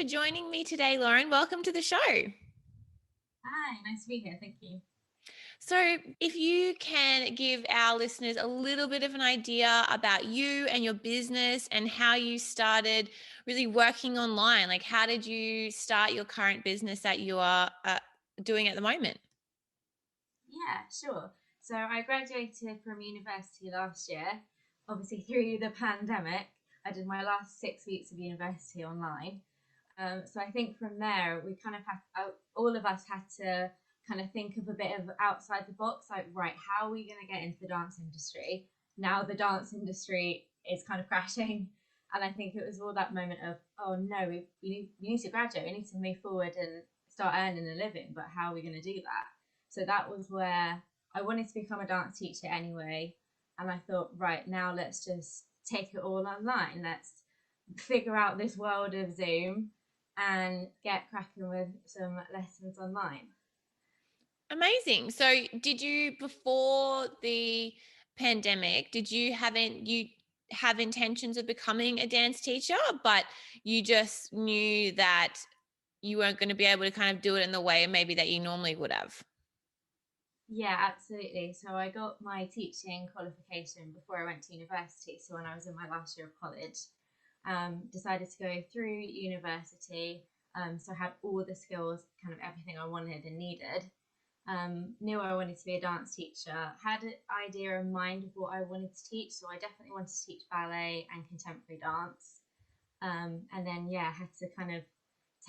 for joining me today, Lauren. Welcome to the show. Hi, nice to be here. Thank you. So, if you can give our listeners a little bit of an idea about you and your business and how you started really working online, like how did you start your current business that you are doing at the moment? Yeah, sure. So I graduated from university last year, obviously through the pandemic. I did my last 6 weeks of university online. So I think from there, we kind of all of us had to kind of think of a bit of outside the box, like, right, how are we going to get into the dance industry? Now the dance industry is kind of crashing. And I think it was all that moment of, oh no, we need to graduate, we need to move forward and start earning a living, but how are we going to do that? So that was where I wanted to become a dance teacher anyway. And I thought, right, now let's just take it all online. Let's figure out this world of Zoom and get cracking with some lessons online. Amazing. So, did you before the pandemic, did you have intentions of becoming a dance teacher, but you just knew that you weren't going to be able to kind of do it in the way maybe that you normally would have? Yeah, absolutely. So I got my teaching qualification before I went to university. So when I was in my last year of college, decided to go through university. So I had all the skills, kind of everything I wanted and needed. Knew I wanted to be a dance teacher, had an idea in mind of what I wanted to teach. So I definitely wanted to teach ballet and contemporary dance. And then, yeah, had to kind of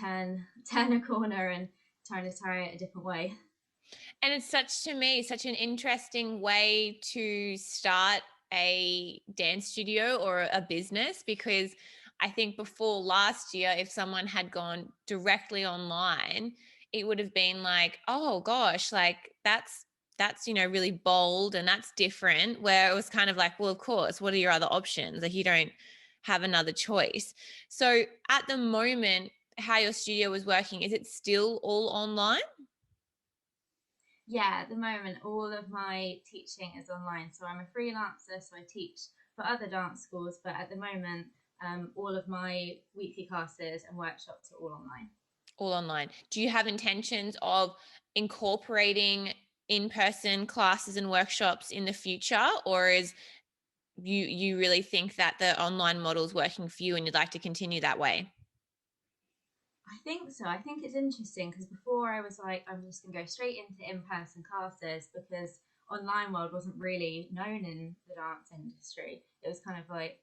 turn a corner and try to try it a different way. And it's to me, such an interesting way to start a dance studio or a business, because I think before last year, if someone had gone directly online, it would have been like, oh gosh, like that's really bold and that's different. Where it was kind of like, well, of course, what are your other options? Like you don't have another choice. So at the moment, how your studio was working, is it still all online? Yeah, at the moment, all of my teaching is online. So I'm a freelancer, so I teach for other dance schools, but at the moment, all of my weekly classes and workshops are all online. All online. Do you have intentions of incorporating in-person classes and workshops in the future, or is you really think that the online model is working for you and you'd like to continue that way? I think so. I think it's interesting because before I was like, I'm just going to go straight into in person classes because online world wasn't really known in the dance industry. It was kind of like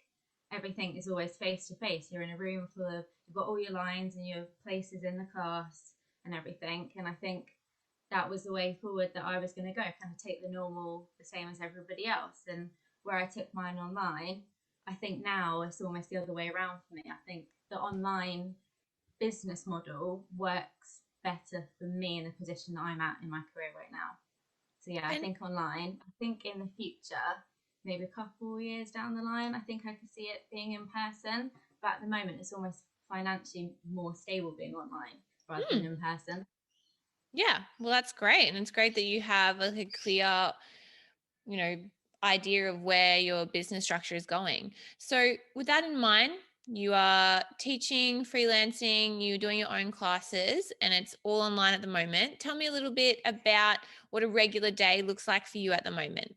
everything is always face to face. You're in a room full of, you've got all your lines and your places in the class and everything. And I think that was the way forward that I was going to go, kind of take the normal, the same as everybody else. And where I took mine online, I think now it's almost the other way around for me. I think the online business model works better for me in the position that I'm at in my career right now. So yeah, I And think online. I think in the future, maybe a couple of years down the line, I think I could see it being in person. But at the moment, it's almost financially more stable being online rather than hmm, in person. yeah, well, that's great, and it's great that you have like a clear, you know, idea of where your business structure is going. So, with that in mind, you are teaching, freelancing, you're doing your own classes, and it's all online at the moment. Tell me a little bit about what a regular day looks like for you at the moment.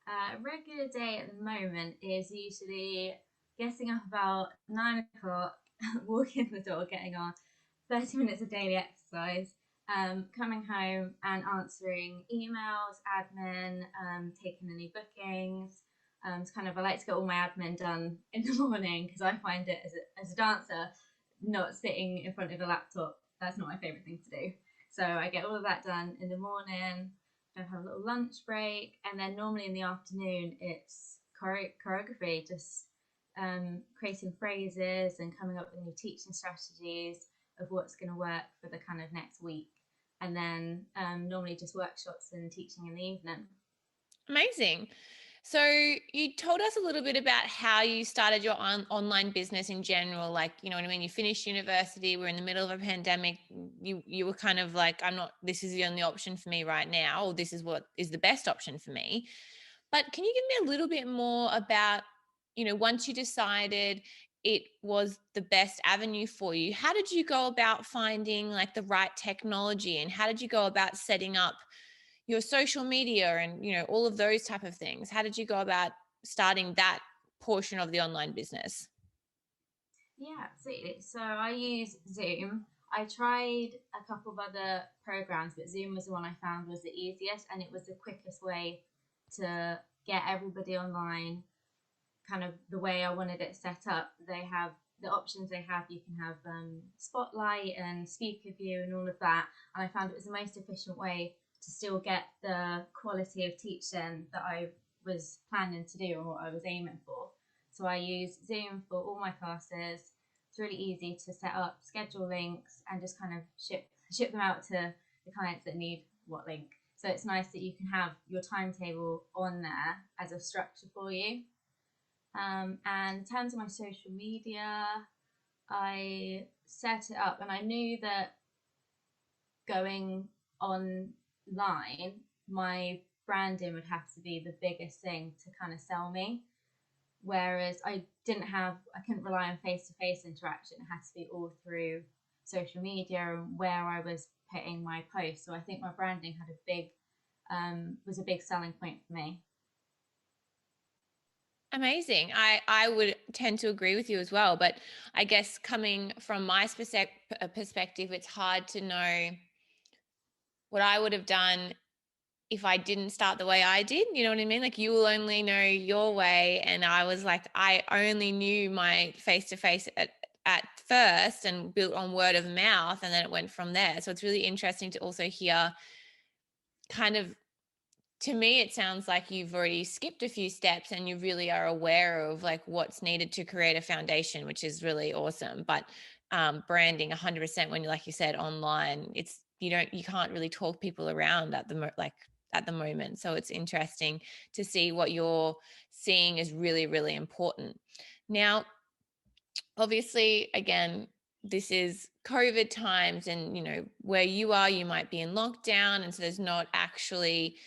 A regular day at the moment is usually getting up about 9 o'clock, walking the dog, getting on 30 minutes of daily exercise, coming home and answering emails, admin, taking any bookings. It's kind of, I like to get all my admin done in the morning because I find it as a dancer, not sitting in front of a laptop, that's not my favourite thing to do. So I get all of that done in the morning, have a little lunch break, and then normally in the afternoon it's choreography, just creating phrases and coming up with new teaching strategies of what's going to work for the kind of next week. And then normally just workshops and teaching in the evening. Amazing. So you told us a little bit about how you started your online business in general. Like, you know what I mean? You finished university, we're in the middle of a pandemic. You were kind of like, this is the only option for me right now, or this is what is the best option for me. But can you give me a little bit more about, once you decided it was the best avenue for you. How did you go about finding like the right technology, and how did you go about setting up your social media and, you know, all of those type of things? How did you go about starting that portion of the online business? Yeah, absolutely. So I use Zoom. I tried a couple of other programs, but Zoom was the one I found was the easiest, and it was the quickest way to get everybody online, kind of the way I wanted it set up. They have the options they have. You can have spotlight and speaker view and all of that. And I found it was the most efficient way to still get the quality of teaching that I was planning to do and what I was aiming for. So I use Zoom for all my classes. It's really easy to set up, schedule links, and just kind of ship them out to the clients that need what link. So it's nice that you can have your timetable on there as a structure for you. And in terms of my social media, I set it up and I knew that going online, my branding would have to be the biggest thing to kind of sell me. Whereas I couldn't rely on face to face interaction. It had to be all through social media and where I was putting my posts. So I think my branding had was a big selling point for me. Amazing. I would tend to agree with you as well, but I guess coming from my perspective, it's hard to know what I would have done if I didn't start the way I did. You know what I mean? Like, you will only know your way, and I was like, I only knew my face to face at first and built on word of mouth, and then it went from there. So it's really interesting to also hear kind of, to me it sounds like you've already skipped a few steps and you really are aware of like what's needed to create a foundation, which is really awesome. But branding 100%, when you, like you said, online, it's, you can't really talk people around at the like at the moment. So it's interesting to see what you're seeing is really, really important. Now, obviously, again, this is COVID times, and you know, where you are, you might be in lockdown, and so there's not actually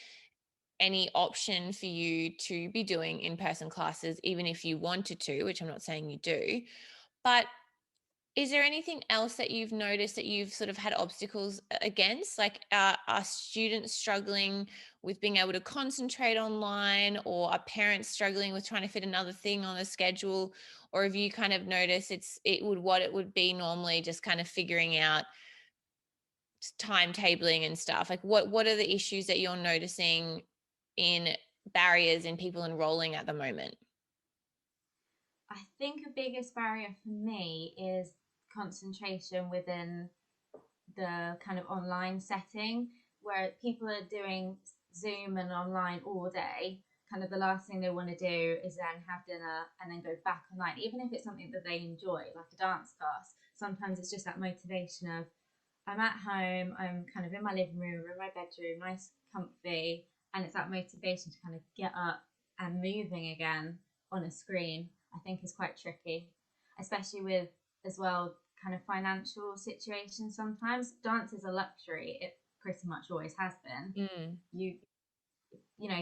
any option for you to be doing in-person classes, even if you wanted to, which I'm not saying you do. But is there anything else that you've noticed that you've sort of had obstacles against? Like, are students struggling with being able to concentrate online, or are parents struggling with trying to fit another thing on the schedule? Or have you kind of noticed what it would be normally, just kind of figuring out timetabling and stuff? Like, what are the issues that you're noticing in barriers in people enrolling at the moment? I think a biggest barrier for me is concentration within the kind of online setting where people are doing Zoom and online all day. Kind of the last thing they want to do is then have dinner and then go back online, even if it's something that they enjoy, like a dance class. Sometimes it's just that motivation of, I'm at home, I'm kind of in my living room, in my bedroom, nice, comfy, and it's that motivation to kind of get up and moving again on a screen. I think is quite tricky, especially with as well kind of financial situations. Sometimes dance is a luxury. It pretty much always has been. Mm. You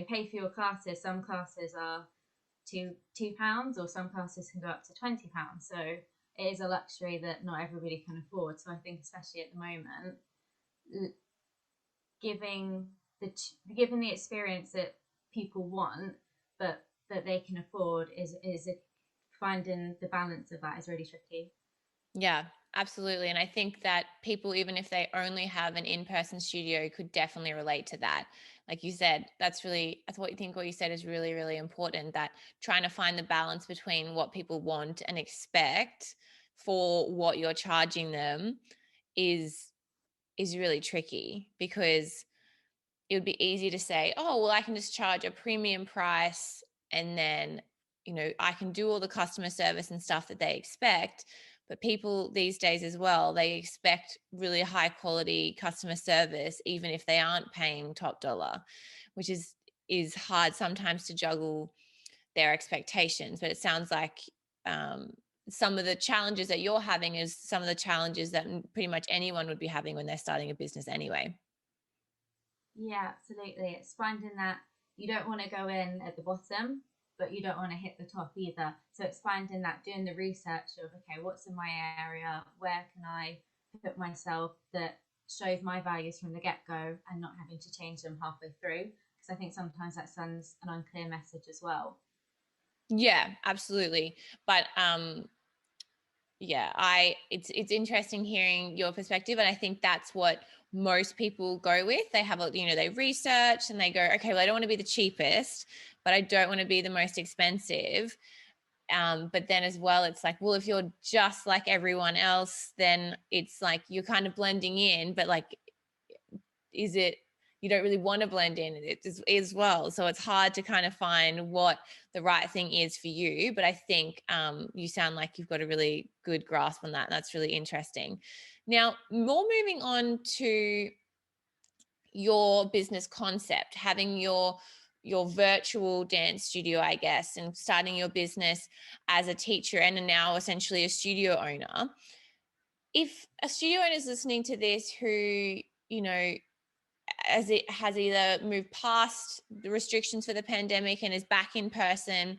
pay for your classes. Some classes are £2, or some classes can go up to £20. So it is a luxury that not everybody can afford. So I think especially at the moment, giving giving the experience that people want, but that they can afford finding the balance of that is really tricky. Yeah, absolutely. And I think that people, even if they only have an in-person studio, could definitely relate to that. Like you said, that's what you think, what you said is really, really important, that trying to find the balance between what people want and expect for what you're charging them is really tricky, because it would be easy to say, oh, well, I can just charge a premium price, and then, you know, I can do all the customer service and stuff that they expect. But people these days as well, they expect really high quality customer service, even if they aren't paying top dollar, which is hard sometimes to juggle their expectations. But it sounds like um, some of the challenges that you're having is some of the challenges that pretty much anyone would be having when they're starting a business anyway. Yeah, absolutely. It's finding that you don't want to go in at the bottom. but you don't want to hit the top either. So it's finding that, doing the research of, okay, what's in my area? Where can I put myself that shows my values from the get-go and not having to change them halfway through? Because I think sometimes that sends an unclear message as well. Yeah, absolutely. But yeah, it's interesting hearing your perspective, and I think that's what most people go with. They have they research and they go, okay, well, I don't want to be the cheapest, but I don't want to be the most expensive. But then as well, it's like, well, if you're just like everyone else, then it's like you're kind of blending in, but like, is it, you don't really want to blend in it as well. So it's hard to kind of find what the right thing is for you. But I think you sound like you've got a really good grasp on that. And that's really interesting. Now, more moving on to your business concept, having your virtual dance studio, I guess, and starting your business as a teacher and now essentially a studio owner. If a studio owner is listening to this who, as it has either moved past the restrictions for the pandemic and is back in person,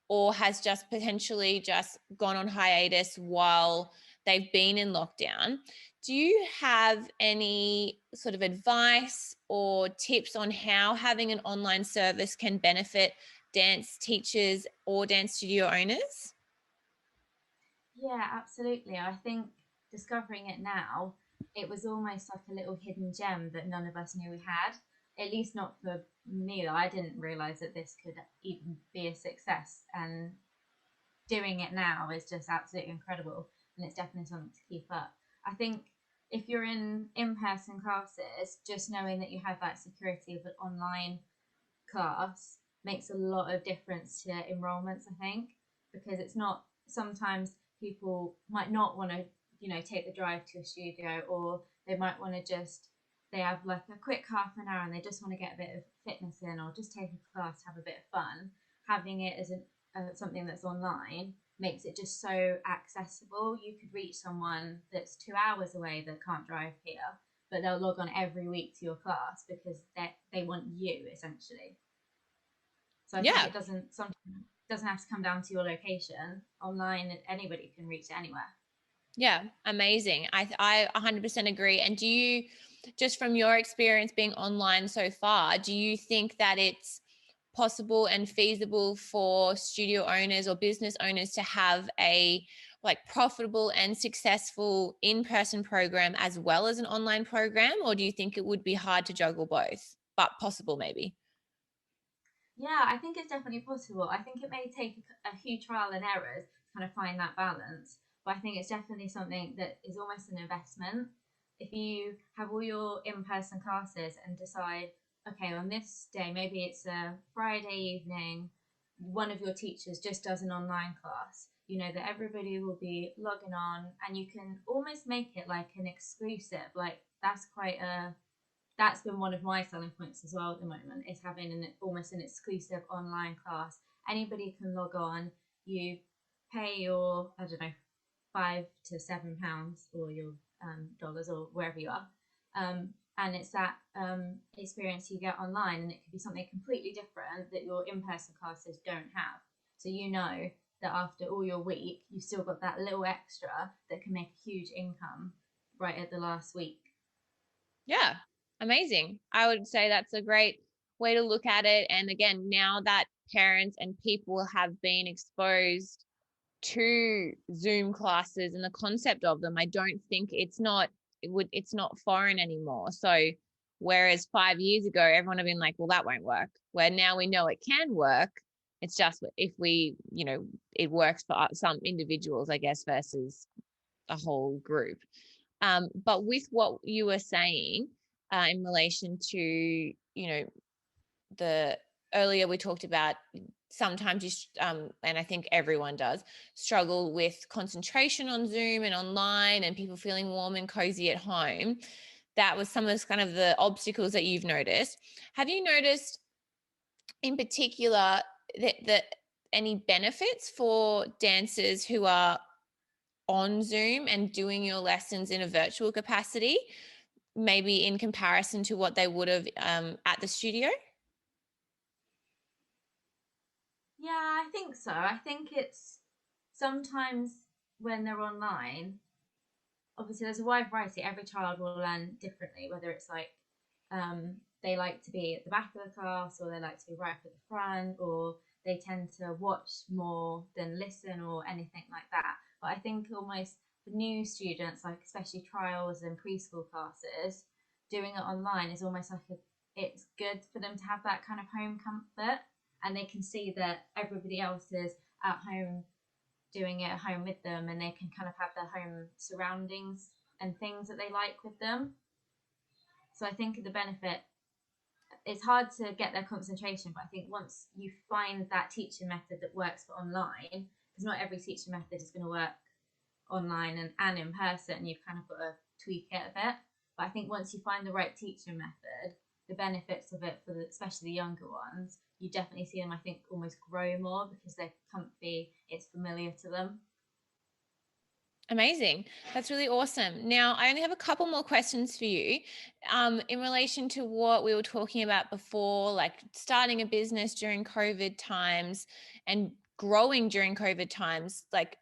or has just potentially just gone on hiatus while they've been in lockdown, do you have any sort of advice or tips on how having an online service can benefit dance teachers or dance studio owners? Yeah, absolutely. I think discovering it now, it was almost like a little hidden gem that none of us knew we had. At least not for me. I didn't realize that this could even be a success. And doing it now is just absolutely incredible. And it's definitely something to keep up. I think if you're in person classes, just knowing that you have that security of an online class makes a lot of difference to enrollments, I think, because it's not, sometimes people might not want to, take the drive to a studio, or they might want to just, they have like a quick half an hour and they just want to get a bit of fitness in, or just take a class, have a bit of fun. Having it as something that's online makes it just so accessible. You could reach someone that's 2 hours away that can't drive here, but they'll log on every week to your class because they want you essentially. So I think Yeah. it doesn't have to come down to your location. Online, anybody can reach it anywhere. Yeah, amazing. I 100% agree. And do you, just from your experience being online so far, do you think that it's possible and feasible for studio owners or business owners to have a like profitable and successful in-person program as well as an online program? Or do you think it would be hard to juggle both, but possible maybe? Yeah, I think it's definitely possible. I think it may take a few trial and errors to kind of find that balance, but I think it's definitely something that is almost an investment. If you have all your in-person classes and decide, okay, on this day, maybe it's a Friday evening, one of your teachers just does an online class, you know that everybody will be logging on, and you can almost make it like an exclusive. Like that's been one of my selling points as well at the moment, is having almost an exclusive online class. Anybody can log on. You pay your, I don't know, £5 to £7, or your dollars, or wherever you are, and it's that experience you get online, and it could be something completely different that your in-person classes don't have. So that after all your week, you've still got that little extra that can make a huge income right at the last week. Yeah, amazing. I would say that's a great way to look at it. And again, now that parents and people have been exposed to Zoom classes and the concept of them, I don't think it's not foreign anymore. So whereas 5 years ago, everyone had been like, well, that won't work. Where now we know it can work. It's just if we, it works for some individuals, I guess, versus a whole group. But with what you were saying in relation to, the earlier we talked about sometimes and I think everyone does struggle with concentration on Zoom and online, and people feeling warm and cozy at home. That was some of the kind of the obstacles that you've noticed. Have you noticed in particular that any benefits for dancers who are on Zoom and doing your lessons in a virtual capacity, maybe in comparison to what they would have at the studio? Yeah, I think so. I think it's sometimes when they're online, obviously there's a wide variety. Every child will learn differently, whether it's like they like to be at the back of the class or they like to be right up at the front or they tend to watch more than listen or anything like that. But I think almost for new students, like especially trials and preschool classes, doing it online is almost like it's good for them to have that kind of home comfort and they can see that everybody else is at home doing it at home with them and they can kind of have their home surroundings and things that they like with them. So I think the benefit, it's hard to get their concentration, but I think once you find that teaching method that works for online, because not every teaching method is going to work online and in person, you've kind of got to tweak it a bit. But I think once you find the right teaching method, the benefits of it for especially the younger ones, you definitely see them, I think, almost grow more because they're comfy, it's familiar to them. Amazing. That's really awesome. Now, I only have a couple more questions for you. In relation to what we were talking about before, like starting a business during COVID times and growing during COVID times, like,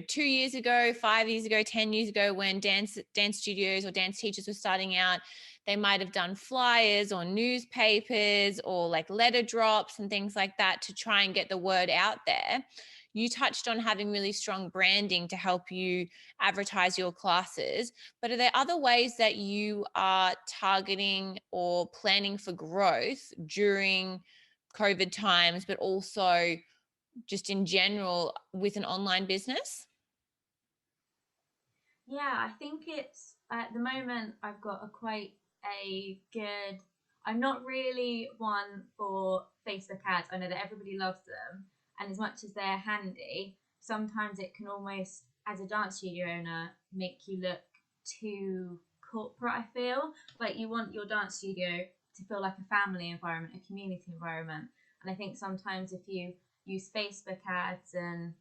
2 years ago, 5 years ago, 10 years ago, when dance studios or dance teachers were starting out, they might have done flyers or newspapers or like letter drops and things like that to try and get the word out there. You touched on having really strong branding to help you advertise your classes, but are there other ways that you are targeting or planning for growth during COVID times, but also just in general with an online business? Yeah, I think it's at the moment I've got a quite a good. I'm not really one for Facebook ads. I know that everybody loves them, and as much as they're handy, sometimes it can almost, as a dance studio owner, make you look too corporate. I feel like you want your dance studio to feel like a family environment, a community environment, and I think sometimes if you use Facebook ads and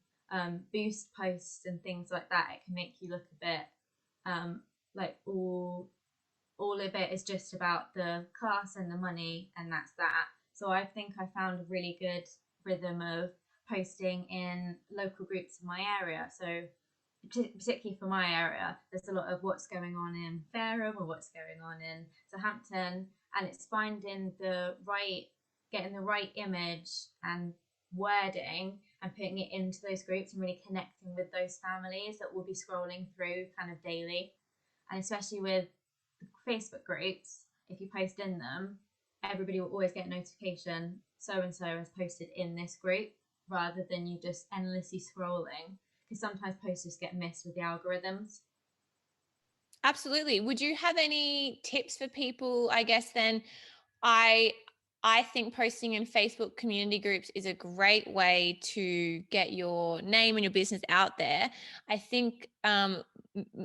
boost posts and things like that, it can make you look a bit like all of it is just about the class and the money, and that's that. So I think I found a really good rhythm of posting in local groups in my area. So particularly for my area, there's a lot of what's going on in Fareham or what's going on in Southampton, and it's finding getting the right image and wording and putting it into those groups and really connecting with those families that will be scrolling through kind of daily. And especially with Facebook groups, if you post in them, everybody will always get a notification so and so has posted in this group rather than you just endlessly scrolling because sometimes posts just get missed with the algorithms. Absolutely. Would you have any tips for people, I guess, then? I I think posting in Facebook community groups is a great way to get your name and your business out there. I think, and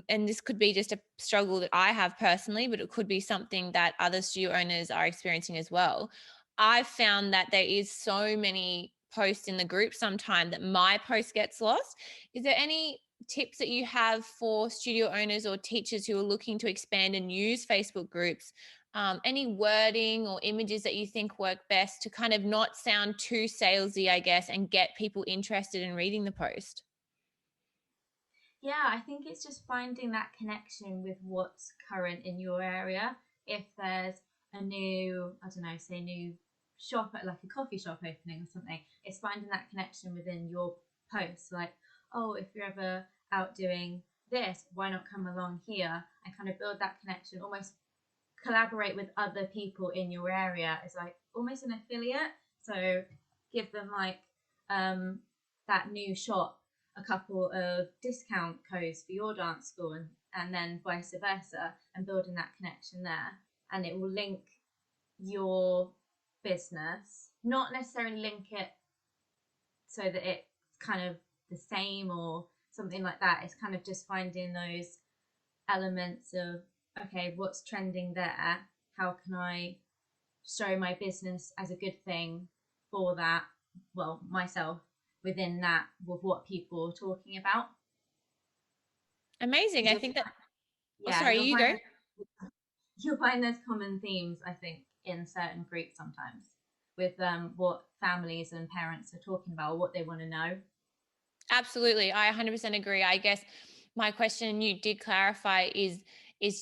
this could be just a struggle that I have personally, but it could be something that other studio owners are experiencing as well. I've found that there is so many posts in the group sometime that my post gets lost. Is there any tips that you have for studio owners or teachers who are looking to expand and use Facebook groups? Any wording or images that you think work best to kind of not sound too salesy, I guess, and get people interested in reading the post? Yeah, I think it's just finding that connection with what's current in your area. If there's a new, I don't know, say new shop at like a coffee shop opening or something, it's finding that connection within your post. Like, oh, if you're ever out doing this, why not come along here and kind of build that connection, almost collaborate with other people in your area as like almost an affiliate. So give them like um, that new shop a couple of discount codes for your dance school and then vice versa and building that connection there. And it will link your business, not necessarily link it so that it's kind of the same or something like that. It's kind of just finding those elements of okay, what's trending there? How can I show my business as a good thing for that? Well, myself within that with what people are talking about. Amazing. Because I think that, oh, yeah, sorry, you go. you'll find there's common themes. I think in certain groups sometimes. with what families and parents are talking about or what they want to know. Absolutely. I 100% agree. I guess my question, you did clarify, is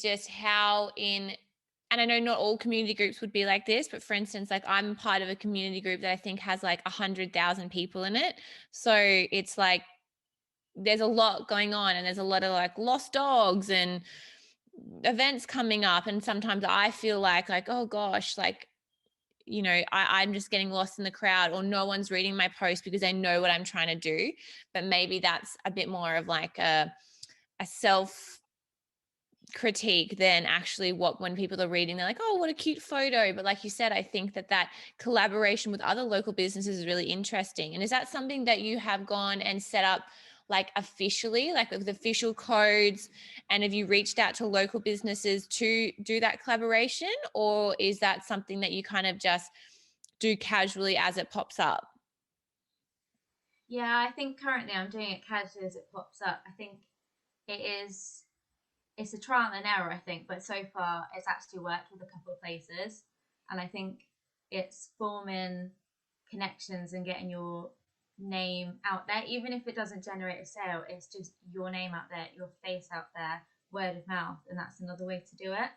just how in, and I know not all community groups would be like this, but for instance, like I'm part of a community group that I think has like 100,000 people in it. So it's like there's a lot going on, and there's a lot of like lost dogs and events coming up, and sometimes I feel like oh gosh, like, you know, I'm just getting lost in the crowd, or no one's reading my post because they know what I'm trying to do. But maybe that's a bit more of like a self critique than actually what, when people are reading, they're like, oh, what a cute photo. But like you said, I think that collaboration with other local businesses is really interesting. And is that something that you have gone and set up like officially, like with official codes, and have you reached out to local businesses to do that collaboration, or is that something that you kind of just do casually as it pops up? Yeah, I think currently I'm doing it casually as it pops up. I think it is it's a trial and error, I think, but so far it's actually worked with a couple of places. And I think it's forming connections and getting your name out there, even if it doesn't generate a sale, it's just your name out there, your face out there, word of mouth, and that's another way to do it.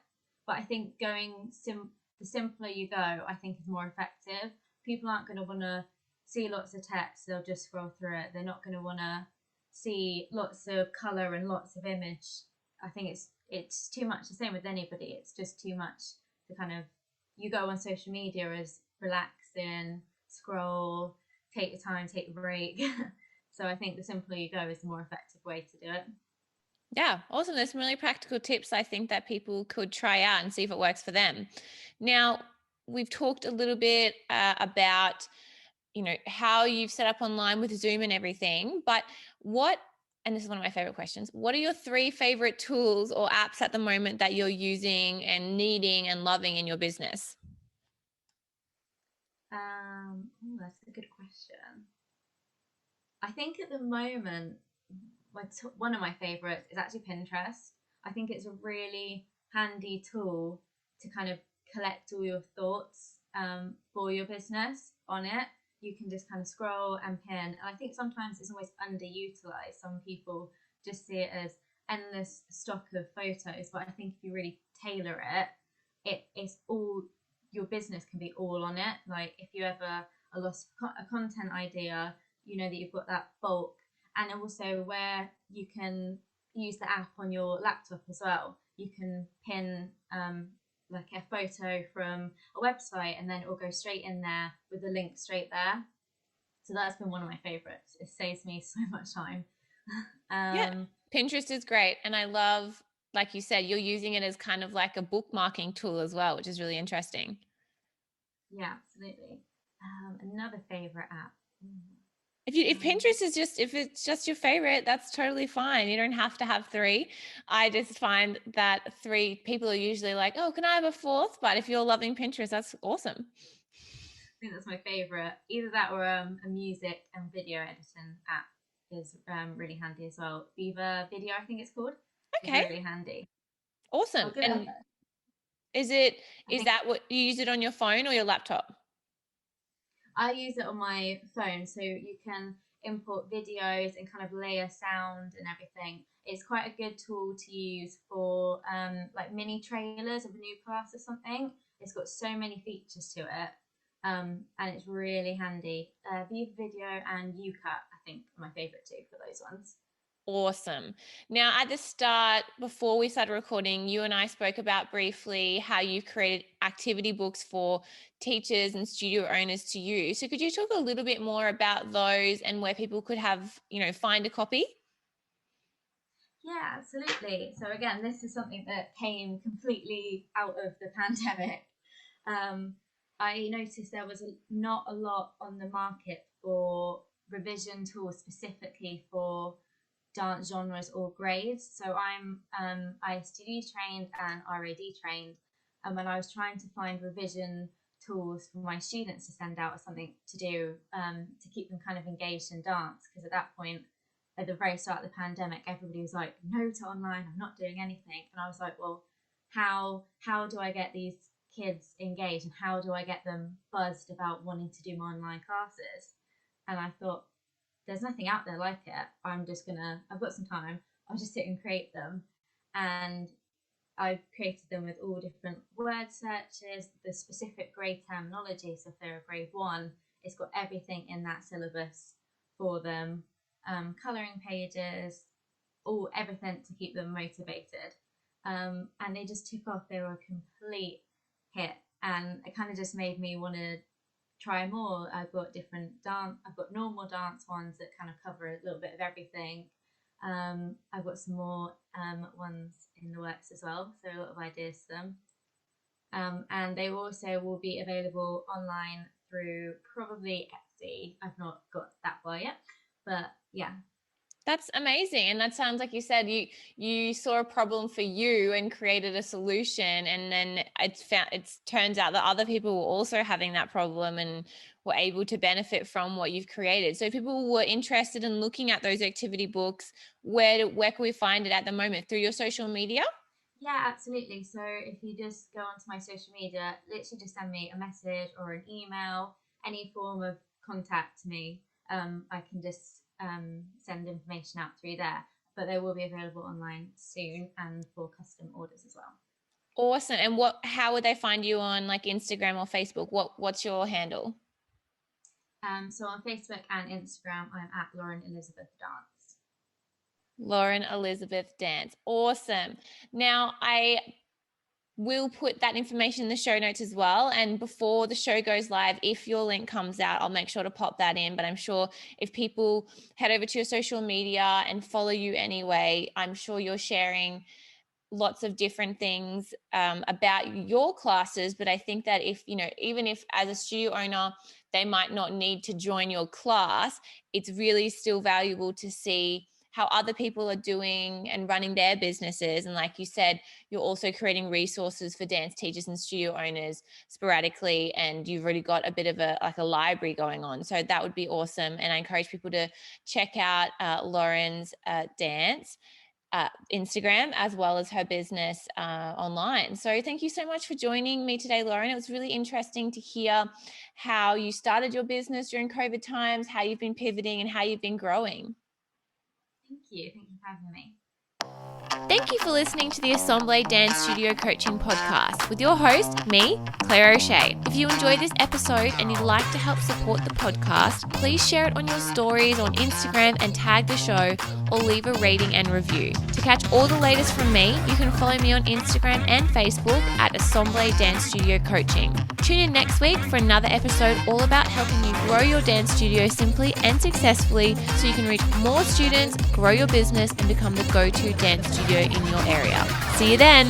But I think the simpler you go, I think is more effective. People aren't going to want to see lots of text, they'll just scroll through it. They're not going to want to see lots of color and lots of image. I think it's too much. The same with anybody. It's just too much to kind of, you go on social media as relaxing, scroll, take your time, take a break. So I think the simpler you go is the more effective way to do it. Yeah, awesome. There's some really practical tips I think that people could try out and see if it works for them. Now, we've talked a little bit about, you know, how you've set up online with Zoom and everything, but what, and this is one of my favorite questions, what are your three favorite tools or apps at the moment that you're using and needing and loving in your business? That's a good question. I think at the moment, one of my favorites is actually Pinterest. I think it's a really handy tool to kind of collect all your thoughts for your business on it. You can just kind of scroll and pin. And I think sometimes it's almost underutilized. Some people just see it as endless stock of photos, but I think if you really tailor it, it's all, your business can be all on it. Like if you ever a lost a content idea, you know that you've got that bulk, and also where you can use the app on your laptop as well. You can pin like a photo from a website, and then it will go straight in there with the link straight there. So that's been one of my favorites. It saves me so much time. Yeah, um, Pinterest is great. And I love, like you said, you're using it as kind of like a bookmarking tool as well, which is really interesting. yeah, absolutely. Another favorite app. If Um, Pinterest is just, if it's just your favorite, that's totally fine. You don't have to have three. I just find that three, people are usually like, oh, can I have a fourth? But if you're loving Pinterest, that's awesome. I think that's my favorite. Either that or a music and video editing app is really handy as well. Viva Video, I think it's called, is Okay, really handy. awesome. I'll give it a And go. I is think that what you use it on your phone or your laptop? I use it on my phone, so you can import videos and kind of layer sound and everything. It's quite a good tool to use for like mini trailers of a new class or something. It's got so many features to it, and it's really handy. Viva Video and UCut, I think, are my favorite two for those ones. Awesome. Now, at the start, before we started recording, you and I spoke about briefly how you've created activity books for teachers and studio owners to use. So could you talk a little bit more about those and where people could have, you know, find a copy? Yeah, absolutely. So again, this is something that came completely out of the pandemic. Um, I noticed there was not a lot on the market for revision tools specifically for dance genres or grades. So I'm ISTD trained and RAD trained, and when I was trying to find revision tools for my students to send out or something to do to keep them kind of engaged in dance, because at that point at the very start of the pandemic, everybody was like, no to online, I'm not doing anything. And I was like, well, how do I get these kids engaged, and how do I get them buzzed about wanting to do my online classes? And I thought, there's nothing out there like it. I've got some time, I'll just sit and create them. And I've created them with all different word searches, the specific grade terminology. So if they're a grade 1, it's got everything in that syllabus for them, colouring pages, everything to keep them motivated. And they just took off. They were a complete hit, and it kind of just made me want to try more. I've got normal dance ones that kind of cover a little bit of everything. I've got some more ones in the works as well, so a lot of ideas to them. And they also will be available online through probably Etsy. I've not got that far yet, but yeah. That's amazing. And that sounds like you said you saw a problem for you and created a solution, and then it turns out that other people were also having that problem and were able to benefit from what you've created. So if people were interested in looking at those activity books, where can we find it at the moment? Through your social media? Yeah, absolutely. So if you just go onto my social media, literally just send me a message or an email, any form of contact to me. I can just send information out through there, but they will be available online soon and for custom orders as well. Awesome. And how would they find you on like Instagram or Facebook? What's your handle? So on Facebook and Instagram, I'm at Lauren Elizabeth Dance. Lauren Elizabeth Dance. Awesome. Now I will put that information in the show notes as well. And before the show goes live, if your link comes out, I'll make sure to pop that in. But I'm sure if people head over to your social media and follow you anyway, I'm sure you're sharing lots of different things about your classes. But I think that even if as a studio owner, they might not need to join your class, it's really still valuable to see how other people are doing and running their businesses. And like you said, you're also creating resources for dance teachers and studio owners sporadically, and you've already got a bit of a library going on. So that would be awesome. And I encourage people to check out Lauren's dance Instagram, as well as her business online. So thank you so much for joining me today, Lauren. It was really interesting to hear how you started your business during COVID times, how you've been pivoting, and how you've been growing. Thank you. Thank you for having me. Thank you for listening to the Assemble Dance Studio Coaching Podcast with your host, me, Claire O'Shea. If you enjoyed this episode and you'd like to help support the podcast, please share it on your stories on Instagram and tag the show, or leave a rating and review. To catch all the latest from me, you can follow me on Instagram and Facebook at Assemble Dance Studio Coaching. Tune in next week for another episode all about helping you grow your dance studio simply and successfully, so you can reach more students, grow your business, and become the go-to dance studio in your area. See you then.